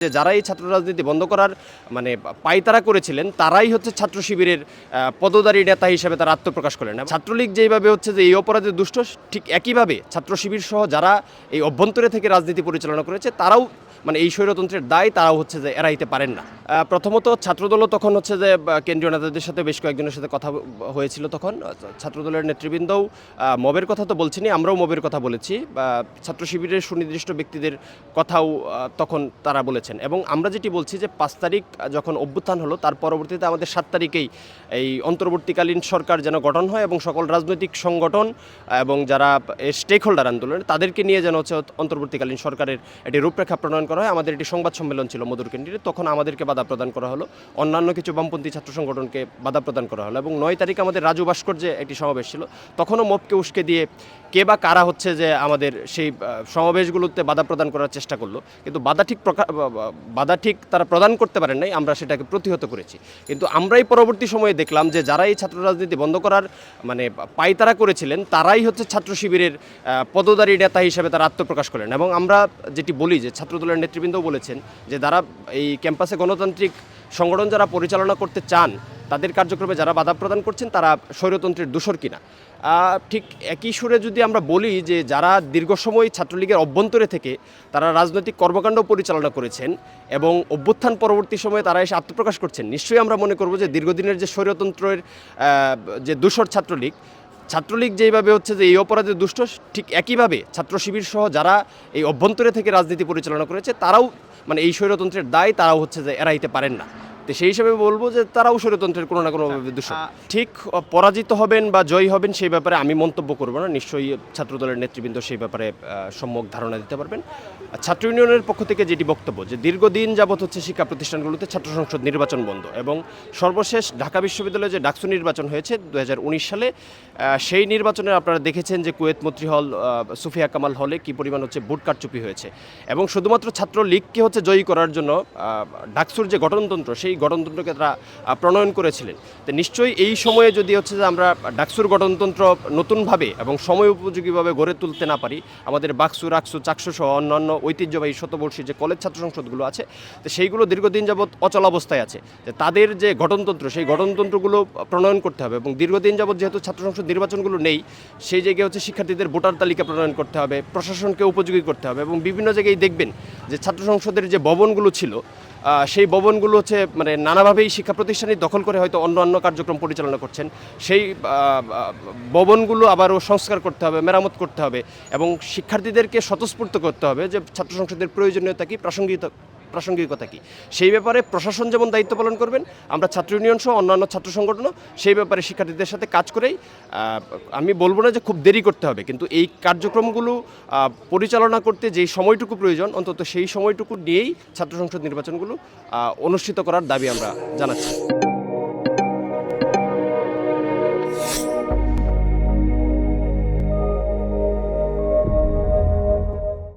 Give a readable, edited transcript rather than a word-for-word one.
যে যারা এই ছাত্র রাজনীতি বন্ধ করার মানে পায়তারা করেছিলেন তারাই হচ্ছে ছাত্র শিবিরের পদধারী নেতা হিসেবে তারা আত্মপ্রকাশ করেন। ছাত্রলীগ যেইভাবে হচ্ছে যে এই অপরাধে দুষ্ট, ঠিক একইভাবে ছাত্র শিবির সহ যারা এই অভ্যন্তরে থেকে রাজনীতি পরিচালনা করেছে তারাও মানে এই স্বৈরতন্ত্রের দায় তারাও হচ্ছে যে এড়াইতে পারেন না। প্রথমত ছাত্রদলও তখন হচ্ছে যে কেন্দ্রীয় নেতাদের সাথে বেশ কয়েকজনের সাথে কথা হয়েছিল। তখন ছাত্রদলের নেতৃবৃন্দও মবের কথা তো বলছিনি, আমরাও মবের কথা বলেছি, ছাত্র শিবিরের সুনির্দিষ্ট ব্যক্তিদের কথাও তখন তারা বলেছেন। এবং আমরা যেটি বলছি যে 5 তারিখ যখন অভ্যুত্থান হলো তার পরবর্তীতে আমাদের 7 তারিখেই এই অন্তর্বর্তীকালীন সরকার যেন গঠন হয় এবং সকল রাজনৈতিক সংগঠন এবং যারা স্টেক হোল্ডার আন্দোলন তাদেরকে নিয়ে যেন হচ্ছে অন্তর্বর্তীকালীন সরকারের একটি রূপরেখা প্রণয়ন করা হয়। আমাদের একটি সংবাদ সম্মেলন ছিল মধুর কেন্দ্রে, তখন আমাদেরকে বাধা প্রদান করা হলো, অন্যান্য কিছু বামপন্থী ছাত্র সংগঠনকে বাধা প্রদান করা হলো। এবং 9 তারিখ আমাদের রাজু ভাস্কর্যে একটি সমাবেশ ছিল, তখনও মবকে উস্কে দিয়ে কে বা কারা হচ্ছে যে আমাদের সেই সমাবেশগুলোতে বাধা প্রদান করার চেষ্টা করলো, কিন্তু বাধা ঠিক তারা প্রদান করতে পারেন নাই, আমরা সেটাকে প্রতিহত করেছি। কিন্তু আমরাই পরবর্তী সময়ে দেখলাম যে যারা এই ছাত্র রাজনীতি বন্ধ করার মানে পায়তারা করেছিলেন তারাই হচ্ছে ছাত্র শিবিরের পদধারী নেতা হিসেবে তারা আত্মপ্রকাশ করেন। এবং আমরা যেটি বলি যে ছাত্রদলের নেতৃবৃন্দও বলেছেন যে যারা এই ক্যাম্পাসে গণতান্ত্রিক সংগঠন যারা পরিচালনা করতে চান তাদের কার্যক্রমে যারা বাধা প্রদান করছেন তারা স্বৈরতন্ত্রের দূষর কিনা। ঠিক একই সুরে যদি আমরা বলি যে যারা দীর্ঘ সময় ছাত্রলীগের অভ্যন্তরে থেকে তারা রাজনৈতিক কর্মকাণ্ড পরিচালনা করেছেন এবং অভ্যুত্থান পরবর্তী সময়ে তারা এসে আত্মপ্রকাশ করছেন, নিশ্চয়ই আমরা মনে করব যে দীর্ঘদিনের যে স্বৈরতন্ত্রের যে দূষর ছাত্রলীগ যেইভাবে হচ্ছে যে এই অপরাধে দুষ্ট, ঠিক একইভাবে ছাত্র শিবির সহ যারা এই অভ্যন্তরে থেকে রাজনীতি পরিচালনা করেছে তারাও মানে এই স্বৈরতন্ত্রের দায় তারাও হচ্ছে যে এড়াইতে পারেন না। তো সেই হিসেবে বলবো যে তারাও স্বৈরতন্ত্রের কোনো না কোনোভাবে দূষণ। ঠিক পরাজিত হবেন বা জয়ী হবেন সেই ব্যাপারে আমি মন্তব্য করব না, নিশ্চয়ই ছাত্রদলের নেতৃবৃন্দ সেই ব্যাপারে সম্যক ধারণা দিতে পারবেন। ছাত্র ইউনিয়নের পক্ষ থেকে যেটি বক্তব্য যে দীর্ঘদিন যাবৎ হচ্ছে শিক্ষা প্রতিষ্ঠানগুলোতে ছাত্র সংসদ নির্বাচন বন্ধ এবং সর্বশেষ ঢাকা বিশ্ববিদ্যালয়ে যে ডাকসু নির্বাচন হয়েছে 2019 সালে, সেই নির্বাচনে আপনারা দেখেছেন যে কুয়েত মৈত্রী হল, সুফিয়া কামাল হলে কী পরিমাণ হচ্ছে ভোট কারচুপি হয়েছে। এবং শুধুমাত্র ছাত্রলীগকে হচ্ছে জয়ী করার জন্য ডাকসুর যে গঠনতন্ত্র সেই গঠনতন্ত্রকে তারা প্রণয়ন করেছিলেন। তো নিশ্চয়ই এই সময়ে যদি হচ্ছে যে আমরা ডাকসুর গঠনতন্ত্র নতুনভাবে এবং সময় উপযোগীভাবে গড়ে তুলতে না পারি, আমাদের বাকসু, রাকসু, চাকসু সহ অন্যান্য ঐতিহ্যবাহী শতবর্ষী যে কলেজ ছাত্র সংসদগুলো আছে তো সেইগুলো দীর্ঘদিন যাবৎ অচল অবস্থায় আছে, তাদের যে গঠনতন্ত্র সেই গঠনতন্ত্রগুলো প্রণয়ন করতে হবে। এবং দীর্ঘদিন যাবৎ যেহেতু ছাত্র সংসদ নির্বাচনগুলো নেই, সেই জায়গায় হচ্ছে শিক্ষার্থীদের ভোটার তালিকা প্রণয়ন করতে হবে, প্রশাসনকে উপযোগী করতে হবে। এবং বিভিন্ন জায়গায় দেখবেন যে ছাত্র সংসদের যে ভবনগুলো ছিল সেই ভবনগুলো হচ্ছে মানে নানাভাবেই শিক্ষা প্রতিষ্ঠানে দখল করে হয়তো অন্য কার্যক্রম পরিচালনা করছেন, সেই ভবনগুলো আবারও সংস্কার করতে হবে, মেরামত করতে হবে এবং শিক্ষার্থীদেরকে স্বতঃস্ফূর্ত করতে হবে যে ছাত্র সংসদের প্রয়োজনীয়তা কী, প্রাসঙ্গিকতা কী। সেই ব্যাপারে প্রশাসন যেমন দায়িত্ব পালন করবেন, আমরা ছাত্র ইউনিয়ন সহ অন্যান্য ছাত্র সংগঠনও সেই ব্যাপারে শিক্ষার্থীদের সাথে কাজ করেই, আমি বলবো না যে খুব দেরি করতে হবে, কিন্তু এই কার্যক্রমগুলো পরিচালনা করতে যেই সময়টুকু প্রয়োজন অন্তত সেই সময়টুকু নিয়েই ছাত্র সংসদ নির্বাচনগুলো অনুষ্ঠিত করার দাবি আমরা জানাচ্ছি।